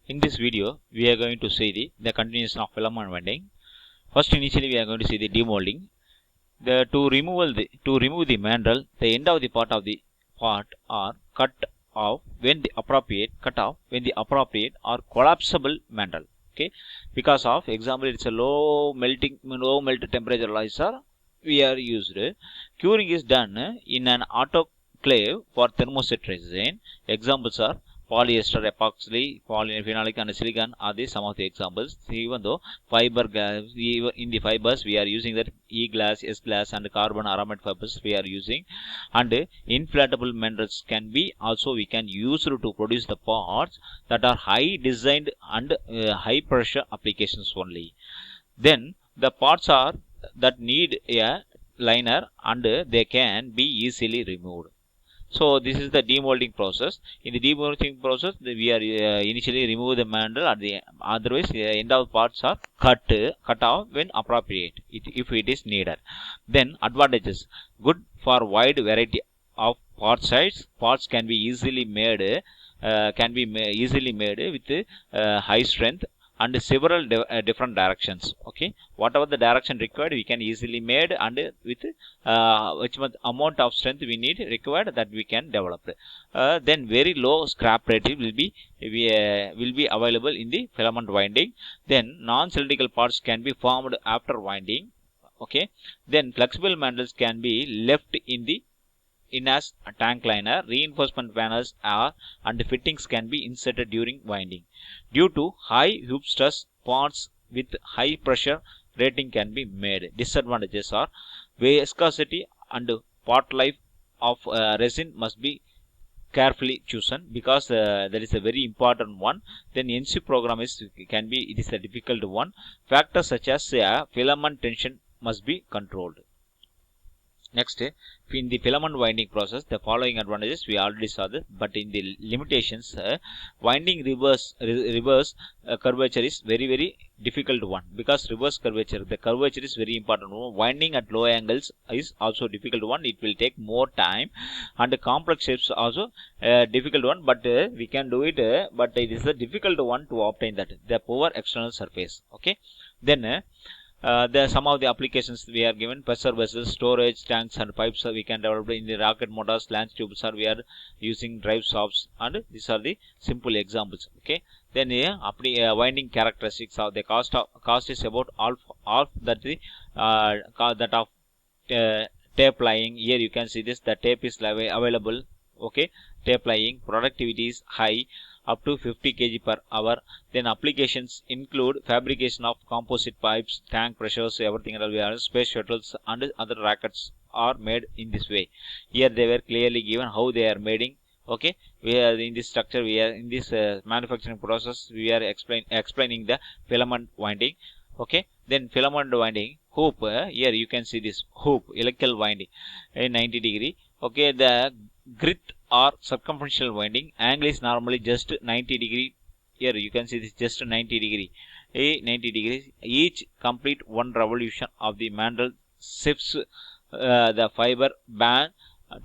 In this video, we are going to see the continuation of filament winding. First, initially, we are going to see the demolding. To remove the mandrel, the end of the part are cut off when the appropriate or collapsible mandrel. Okay, because of example, it's a low melt temperature laser we are used. Curing is done in an autoclave for thermoset resin. Examples are polyester, epoxy, polyphenolic, and silicon are some of the examples. Even though in the fibers we are using that E-glass, S-glass, and carbon aromatic fibers we are using, and inflatable minerals can be also we can use to produce the parts that are high designed and high pressure applications only. Then the parts are that need a liner and they can be easily removed. So this is the demolding process. In the demolding process, we are initially remove the mandrel. At the otherwise, the end of parts are cut off when appropriate, if it is needed. Then advantages: good for wide variety of part size. Parts can be easily made. Easily made with high strength and several different directions. Okay, whatever the direction required we can easily made, and with which amount of strength we need required that we can develop. Then very low scrap rate will be available in the filament winding. Then non-cylindrical parts can be formed after winding. Okay, then flexible mandrels can be left in as a tank liner. Reinforcement panels and fittings can be inserted during winding. Due to high hoop stress, parts with high pressure rating can be made. Disadvantages are viscosity and part life of resin must be carefully chosen, because that is a very important one. Then NC program it is a difficult one. Factors such as filament tension must be controlled. Next, in the filament winding process, the following advantages we already saw this, but in the limitations, winding reverse curvature is very difficult one, because reverse curvature, the curvature is very important one. Winding at low angles is also difficult one. It will take more time, and complex shapes also difficult one. But we can do it, but it is a difficult one to obtain that the poor external surface. Okay, then. There are some of the applications we are given: pressure vessels, storage tanks, and pipes we can develop in the rocket motors, lance tubes are we are using drive shafts, and these are the simple examples. Okay, then winding characteristics of the cost is about half that the that of tape lying. Here you can see this, the tape is available. Okay, tape lying productivity is high, up to 50 kg per hour. Then applications include fabrication of composite pipes, tank pressures, everything else. We are space shuttles and other rockets are made in this way. Here they were clearly given how they are made. Okay, we are in this structure, we are in this manufacturing process, we are explaining the filament winding. Okay, then filament winding hoop, here you can see this hoop helical winding in 90 degree. Okay, the grit or circumferential winding angle is normally just 90 degree. Here you can see this just 90 degree. 90 degrees. Each complete one revolution of the mandrel shifts the fiber band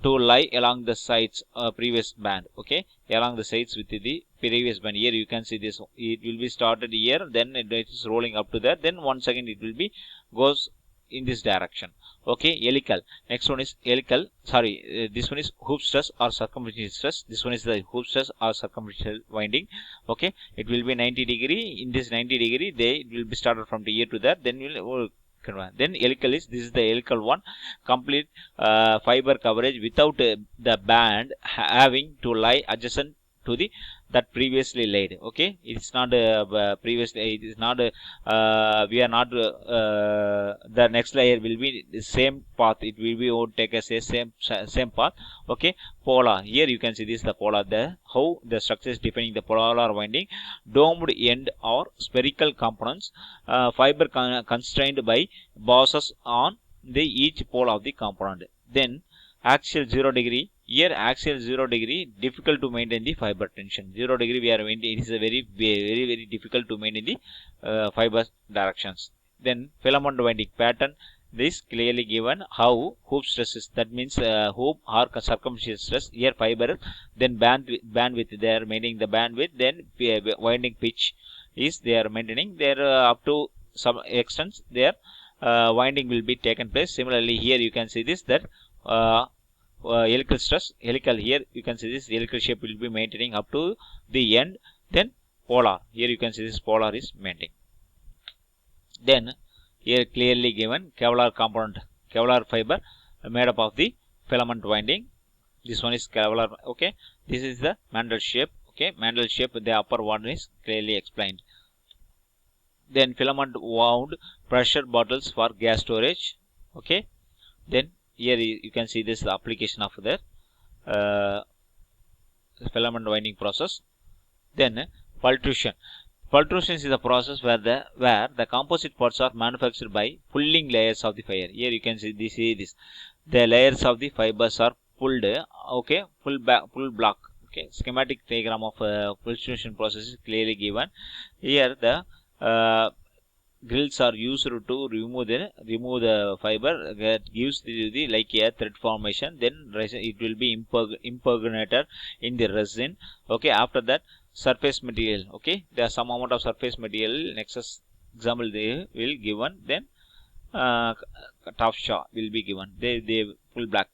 to lie along the sides previous band. Okay, along the sides with the previous band. Here you can see this, it will be started here, then it is rolling up to there, then once again it will be goes in this direction. Okay, helical. Next one is helical. Sorry, this one is hoop stress or circumferential stress. This one is the hoop stress or circumferential winding. Okay, it will be 90 degree. In this 90 degree, it will be started from here to there. Then then helical is, this is the helical one, complete fiber coverage without the band having to lie adjacent to the that previously laid. Okay, it's not previously, it is not we are not the next layer will be the same path, it will be would take a same path. Okay, polar, here you can see this, the polar, the how the structure is defining the polar winding. Domed end or spherical components, fiber constrained by bosses on the each pole of the component. Then axial 0 degree, here axial 0 degree difficult to maintain the fiber tension. 0 degree we are maintaining, it is a very difficult to maintain the fiber directions. Then filament winding pattern, this clearly given how hoop stress is, that means hoop or circumferential stress. Here fiber, then bandwidth they are maintaining the bandwidth, then winding pitch is they are maintaining their up to some extent their winding will be taken place. Similarly here you can see this, that helical stress, helical, here you can see this helical shape will be maintaining up to the end. Then polar, here you can see this polar is maintained. Then here clearly given Kevlar component, Kevlar fiber made up of the filament winding. This one is Kevlar. Okay, this is the mandrel shape. Okay, mandrel shape, the upper one is clearly explained. Then filament wound pressure bottles for gas storage. Okay, then here you can see this, the application of the filament winding process. Then pultrusion. Pultrusion is a process where the composite parts are manufactured by pulling layers of the fiber. Here you can see this. The layers of the fibers are pulled. Okay, pull block. Okay, schematic diagram of pultrusion process is clearly given. Here the grills are used to remove the fiber that gives the like a thread formation. Then it will be impregnated in the resin. Okay, after that surface material. Okay, there are some amount of surface material. Next example they will given. Then tuff will be given. They pull back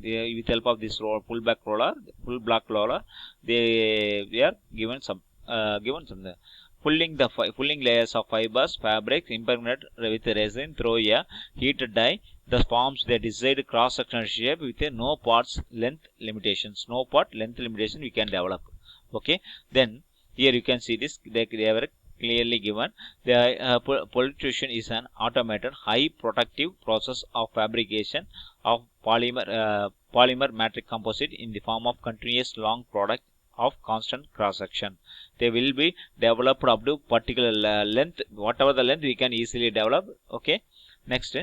with help of this pull block roller. They are given some pulling layers of fibers, fabrics impregnated with resin through a heated die. Thus forms the desired cross-sectional shape with no part length limitations we can develop. Okay, then here you can see this, they are clearly given. The pultrusion is an automated high protective process of fabrication of polymer matrix composite in the form of continuous long product of constant cross section. They will be developed up to particular length, whatever the length we can easily develop. Okay, next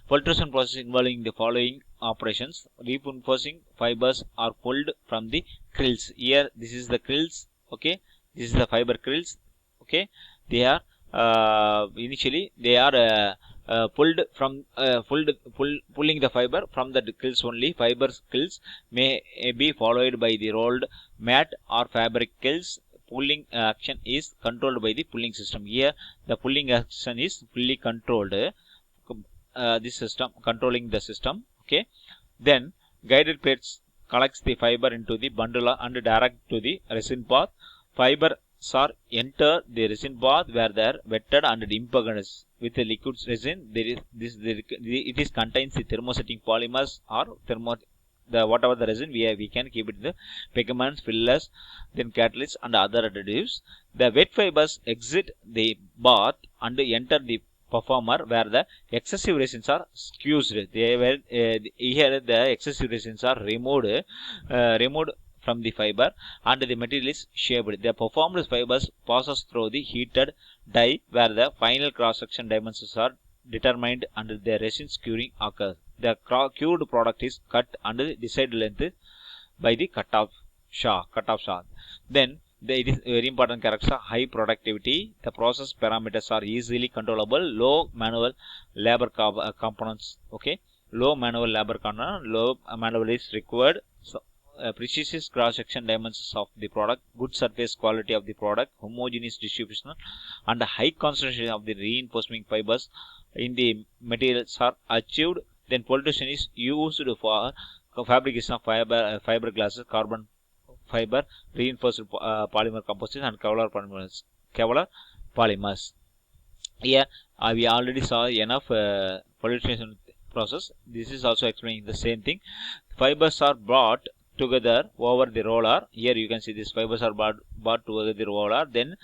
pultrusion process involving the following operations. Reinforcing fibers are pulled from the krills. Here this is the krills. Okay, this is the fiber krills. Okay, they are initially they are pulled from pulling the fiber from the krills only. Fiber krills may be followed by the rolled mat or fabric krills. Pulling action is controlled by the pulling system. Here the pulling action is fully controlled. This system controlling the system. Okay, then guided plates collects the fiber into the bundle and direct to the resin bath. Fibers are enter the resin bath where they are wetted and impregnated with the liquid resin. It is contains the thermosetting polymers or whatever the resin we can keep it the pigments, fillers, then catalysts and other additives. The wet fibers exit the bath and enter the performer where the excessive resins are squeezed. Here the excessive resins are removed from the fiber and the material is shaped. The performed fibers passes through the heated die where the final cross-section dimensions are determined and the resin curing occurs. The cured product is cut and decided length by the cut-off shaft. Then it is very important character, high productivity. The process parameters are easily controllable. Low manual labor components. Okay, low manual labor component. Low manual is required. So, precise cross-section dimensions of the product, good surface quality of the product, homogeneous distribution, and high concentration of the reinforcing fibers in the materials are achieved. Then pultrusion is used for fabrication of fiberglasses, carbon fiber, reinforced polymer composites, and Kevlar polymers. Here we already saw enough pultrusion process. This is also explaining the same thing. Fibers are brought together over the roller. Here you can see these fibers are brought together the roller, then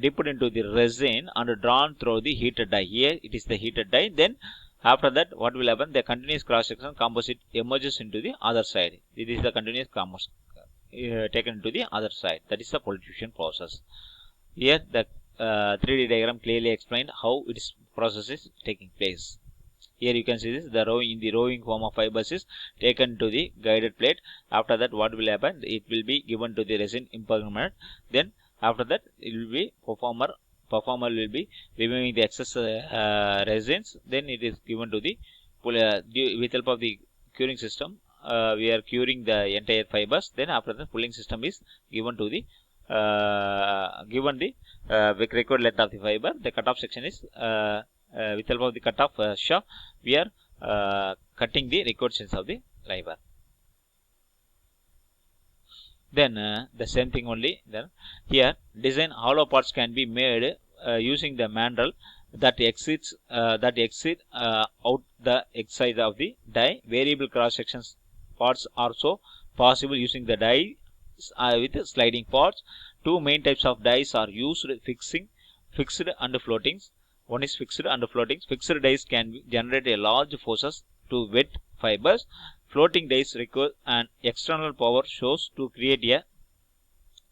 dipped into the resin and drawn through the heated die. Here it is the heated die. Then after that, what will happen? The continuous cross-section composite emerges into the other side. It is the continuous composite taken to the other side. That is the pultrusion process. Here the 3D diagram clearly explained how its process is taking place. Here you can see this, the rowing form of fibers is taken to the guided plate. After that, what will happen? It will be given to the resin impregnated. Then after that, it will be performer will be removing the excess resins. Then it is given to the with help of the curing system. We are curing the entire fibers. Then after the pulling system is given to the given the required length of the fiber. The cutoff section is with help of the cutoff shaft, we are cutting the required sense of the fiber. Then the same thing only. Then here design hollow parts can be made using the mandrel that exits out the exit of the die. Variable cross sections parts are so possible using the die with sliding parts. Two main types of dies are used: fixed and floatings. One is fixed and floatings. Fixed dies can generate a large forces to wet fibers. Floating dies require an external power source to create a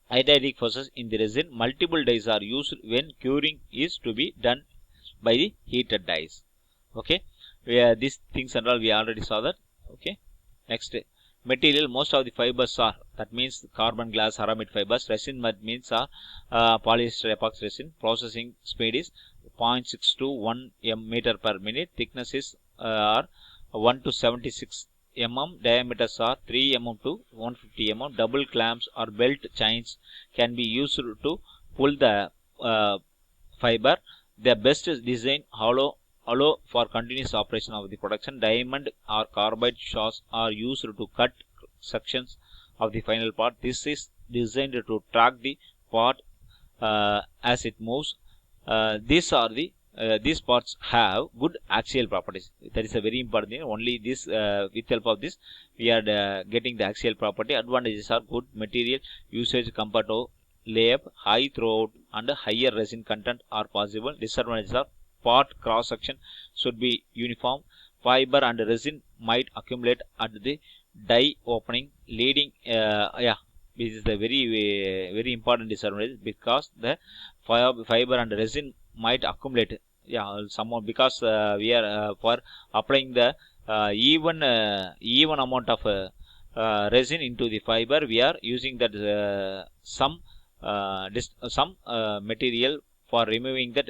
hydraulic forces in the resin. Multiple dies are used when curing is to be done by the heated dies. Okay, these things and all we already saw that. Okay, next material. Most of the fibers are, that means carbon, glass, aramid fibers. Resin means are polyester epoxy resin. Processing speed is 0.6 to 1 meter per minute. Thickness is are 1 to 76 mm. Diameters are 3 mm to 150 mm. Double clamps or belt chains can be used to pull the fiber. The best is design hollow for continuous operation of the production. Diamond or carbide shafts are used to cut sections of the final part. This is designed to track the part as it moves. These parts have good axial properties. That is a very important thing. Only this with help of this we are getting the axial property. Advantages are good material usage compared to layup, high throwout and higher resin content are possible. Disadvantages are part cross section should be uniform. Fiber and resin might accumulate at the die opening, leading this is the very important disadvantage, because the fiber and resin might accumulate somehow, because we are for applying the even amount of resin into the fiber, we are using that some material for removing that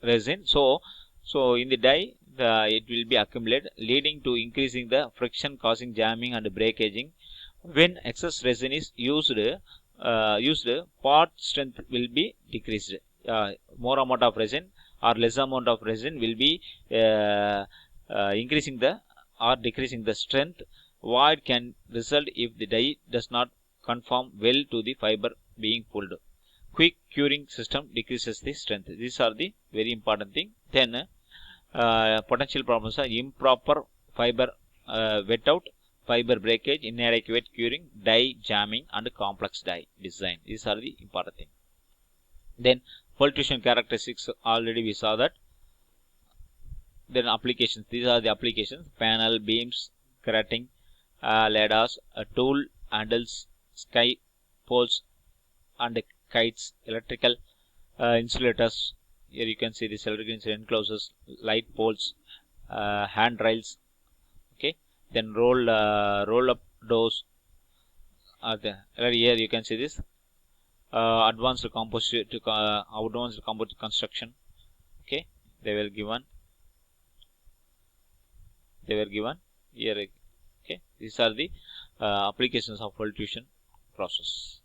resin. So in the die it will be accumulated, leading to increasing the friction, causing jamming and breakaging. When excess resin is used, part strength will be decreased. More amount of resin or less amount of resin will be increasing the or decreasing the strength. Void can result if the die does not conform well to the fiber being pulled. Quick curing system decreases the strength. These are the very important thing. Then potential problems are improper fiber wet out, fiber breakage, inadequate curing, die jamming and complex die design. These are the important things. Then filtration characteristics, already we saw that. Then applications, these are the applications: panel, beams, crating, ladders, tool handles, sky poles and kites, electrical insulators. Here you can see this electrical enclosures, light poles, handrails. Okay, then roll up doors are there. Here you can see this advanced composite construction. Okay, they were given here. Okay, these are the applications of filtration process.